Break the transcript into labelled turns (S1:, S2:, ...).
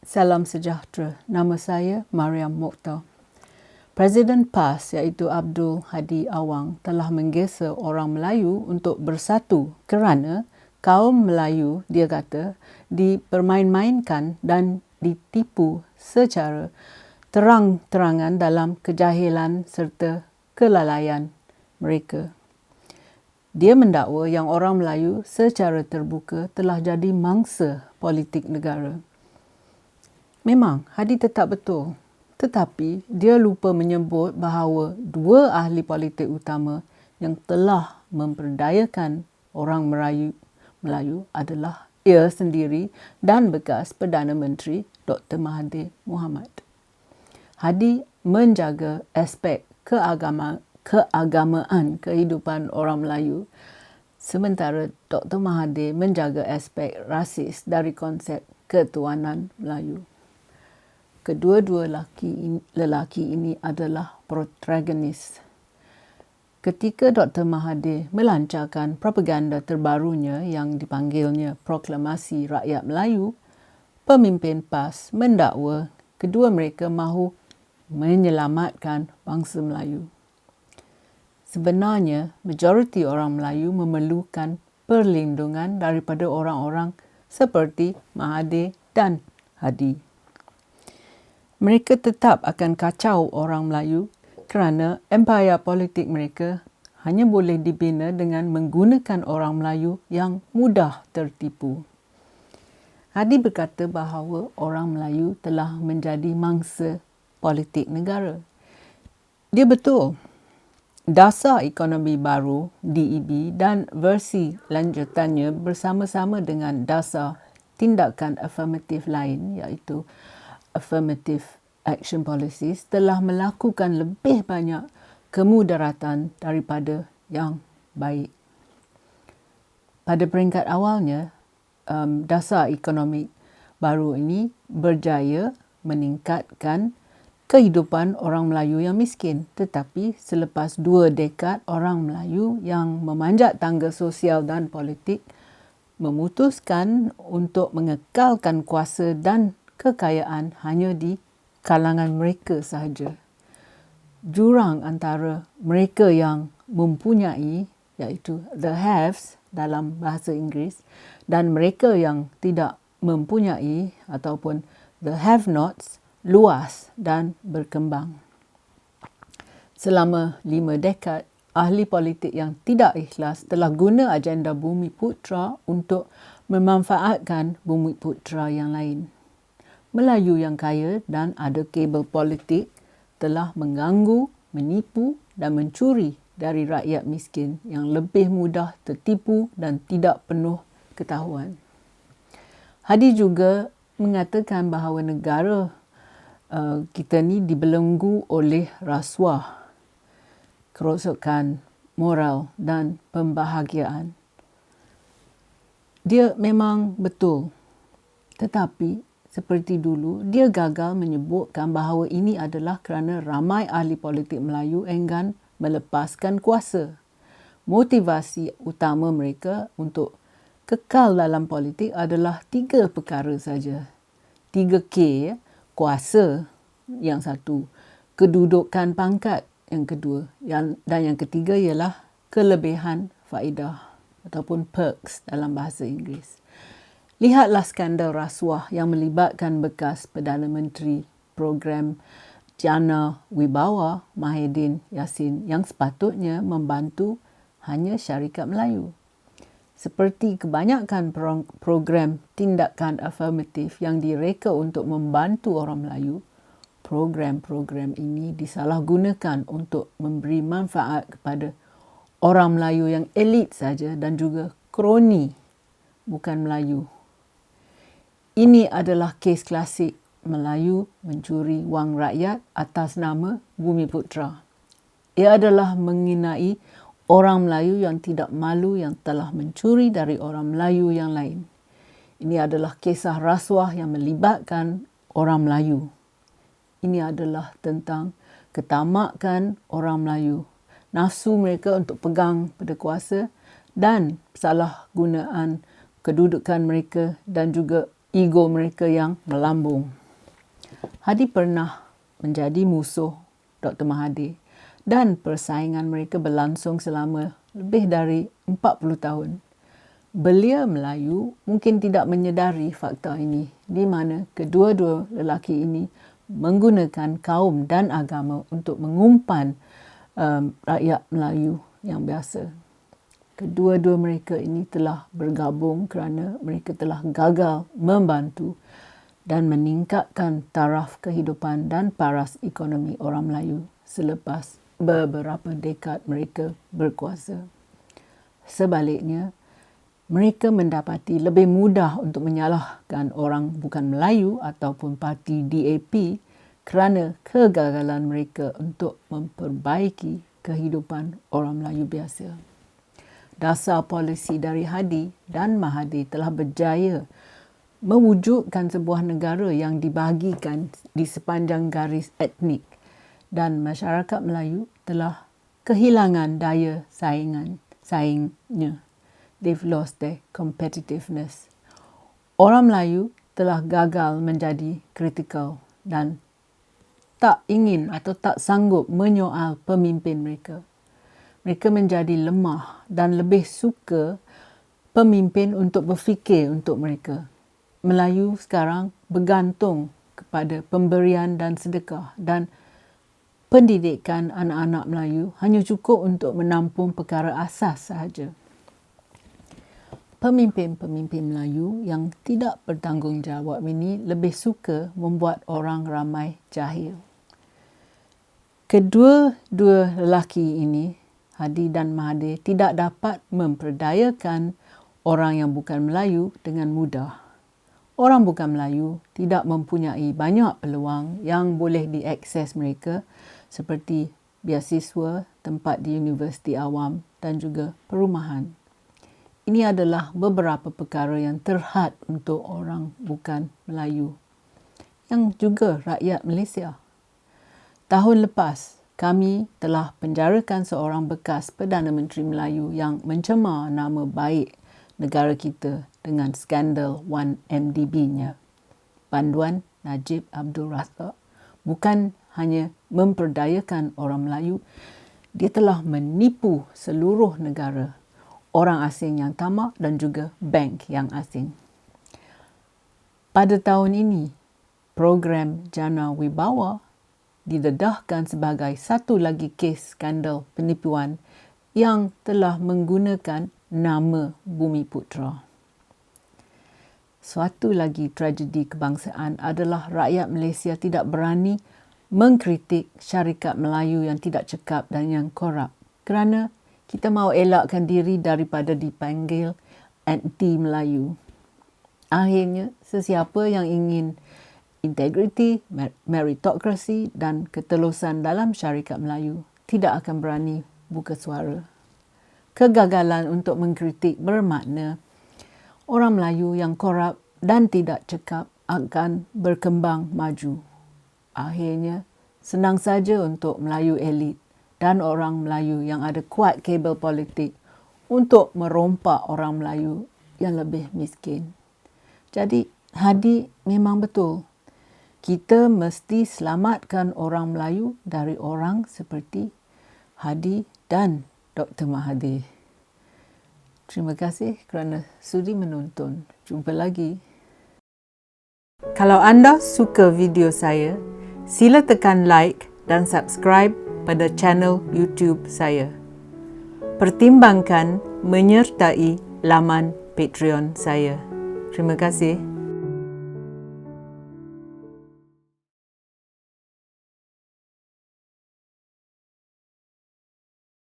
S1: Salam sejahtera. Nama saya Mariam Mokhtar. Presiden PAS iaitu Abdul Hadi Awang telah menggesa orang Melayu untuk bersatu kerana kaum Melayu, dia kata, dipermain-mainkan dan ditipu secara terang-terangan dalam kejahilan serta kelalaian mereka. Dia mendakwa yang orang Melayu secara terbuka telah jadi mangsa politik negara. Memang, Hadi tetap betul. Tetapi, dia lupa menyebut bahawa dua ahli politik utama yang telah memperdayakan orang Melayu adalah ia sendiri dan bekas Perdana Menteri Dr. Mahathir Mohamad. Hadi menjaga aspek keagamaan kehidupan orang Melayu, sementara Dr. Mahathir menjaga aspek rasis dari konsep ketuanan Melayu. Kedua-dua lelaki ini adalah protagonis. Ketika Dr. Mahathir melancarkan propaganda terbarunya yang dipanggilnya Proklamasi Rakyat Melayu, pemimpin PAS mendakwa kedua mereka mahu menyelamatkan bangsa Melayu. Sebenarnya, majoriti orang Melayu memerlukan perlindungan daripada orang-orang seperti Mahathir dan Hadi. Mereka tetap akan kacau orang Melayu kerana empayar politik mereka hanya boleh dibina dengan menggunakan orang Melayu yang mudah tertipu. Hadi berkata bahawa orang Melayu telah menjadi mangsa politik negara. Dia betul. Dasar Ekonomi Baru (DEB) dan versi lanjutannya bersama-sama dengan dasar tindakan afirmatif lain iaitu Affirmative Action Policies telah melakukan lebih banyak kemudaratan daripada yang baik. Pada peringkat awalnya, dasar ekonomi baru ini berjaya meningkatkan kehidupan orang Melayu yang miskin. Tetapi selepas 2 dekad, orang Melayu yang memanjat tangga sosial dan politik memutuskan untuk mengekalkan kuasa dan kekayaan hanya di kalangan mereka sahaja. Jurang antara mereka yang mempunyai, iaitu the haves dalam bahasa Inggeris, dan mereka yang tidak mempunyai ataupun the have-nots luas dan berkembang. Selama 5 dekad, ahli politik yang tidak ikhlas telah guna agenda Bumiputra untuk memanfaatkan Bumiputra yang lain. Melayu yang kaya dan ada kabel politik telah mengganggu, menipu dan mencuri dari rakyat miskin yang lebih mudah tertipu dan tidak penuh ketahuan. Hadi juga mengatakan bahawa negara kita ni dibelenggu oleh rasuah, kerosakan moral dan pembahagiaan. Dia memang betul. Tetapi seperti dulu, dia gagal menyebutkan bahawa ini adalah kerana ramai ahli politik Melayu enggan melepaskan kuasa. Motivasi utama mereka untuk kekal dalam politik adalah 3 perkara saja. 3K, kuasa yang satu, kedudukan pangkat yang kedua, dan yang ketiga ialah kelebihan faedah ataupun perks dalam bahasa Inggeris. Lihatlah skandal rasuah yang melibatkan bekas Perdana Menteri Program Jana Wibawa Mahidin Yassin yang sepatutnya membantu hanya syarikat Melayu. Seperti kebanyakan program tindakan afirmatif yang direka untuk membantu orang Melayu, program-program ini disalahgunakan untuk memberi manfaat kepada orang Melayu yang elit saja dan juga kroni, bukan Melayu. Ini adalah kes klasik Melayu mencuri wang rakyat atas nama Bumiputra. Ia adalah mengenai orang Melayu yang tidak malu yang telah mencuri dari orang Melayu yang lain. Ini adalah kisah rasuah yang melibatkan orang Melayu. Ini adalah tentang ketamakan orang Melayu, nafsu mereka untuk pegang pada kuasa dan salah gunaan kedudukan mereka dan juga ego mereka yang melambung. Hadi pernah menjadi musuh Dr. Mahathir dan persaingan mereka berlangsung selama lebih dari 40 tahun. Belia Melayu mungkin tidak menyedari fakta ini, di mana kedua-dua lelaki ini menggunakan kaum dan agama untuk mengumpan rakyat Melayu yang biasa. Kedua-dua mereka ini telah bergabung kerana mereka telah gagal membantu dan meningkatkan taraf kehidupan dan paras ekonomi orang Melayu selepas beberapa dekad mereka berkuasa. Sebaliknya, mereka mendapati lebih mudah untuk menyalahkan orang bukan Melayu ataupun parti DAP kerana kegagalan mereka untuk memperbaiki kehidupan orang Melayu biasa. Dasar polisi dari Hadi dan Mahathir telah berjaya mewujudkan sebuah negara yang dibahagikan di sepanjang garis etnik dan masyarakat Melayu telah kehilangan daya saingnya. They've lost their competitiveness. Orang Melayu telah gagal menjadi kritikal dan tak ingin atau tak sanggup menyoal pemimpin mereka. Mereka menjadi lemah dan lebih suka pemimpin untuk berfikir untuk mereka. Melayu sekarang bergantung kepada pemberian dan sedekah dan pendidikan anak-anak Melayu hanya cukup untuk menampung perkara asas sahaja. Pemimpin-pemimpin Melayu yang tidak bertanggungjawab ini lebih suka membuat orang ramai jahil. Kedua-dua lelaki ini, Hadi dan Mahathir, tidak dapat memperdayakan orang yang bukan Melayu dengan mudah. Orang bukan Melayu tidak mempunyai banyak peluang yang boleh diakses mereka seperti beasiswa, tempat di universiti awam dan juga perumahan. Ini adalah beberapa perkara yang terhad untuk orang bukan Melayu yang juga rakyat Malaysia. Tahun lepas, kami telah penjarakan seorang bekas Perdana Menteri Melayu yang mencemar nama baik negara kita dengan skandal 1MDB-nya. Banduan Najib Abdul Razak bukan hanya memperdayakan orang Melayu, dia telah menipu seluruh negara, orang asing yang tamak dan juga bank yang asing. Pada tahun ini, program Jana Wibawa didedahkan sebagai satu lagi kes skandal penipuan yang telah menggunakan nama Bumiputra. Suatu lagi tragedi kebangsaan adalah rakyat Malaysia tidak berani mengkritik syarikat Melayu yang tidak cekap dan yang korup kerana kita mahu elakkan diri daripada dipanggil anti Melayu. Akhirnya, sesiapa yang ingin integriti, meritokrasi dan ketelusan dalam syarikat Melayu tidak akan berani buka suara. Kegagalan untuk mengkritik bermakna orang Melayu yang korup dan tidak cekap akan berkembang maju. Akhirnya, senang saja untuk Melayu elit dan orang Melayu yang ada kuat kabel politik untuk merompak orang Melayu yang lebih miskin. Jadi, Hadi memang betul. Kita mesti selamatkan orang Melayu dari orang seperti Hadi dan Dr. Mahathir. Terima kasih kerana sudi menonton. Jumpa lagi. Kalau anda suka video saya, sila tekan like dan subscribe pada channel YouTube saya. Pertimbangkan menyertai laman Patreon saya. Terima kasih.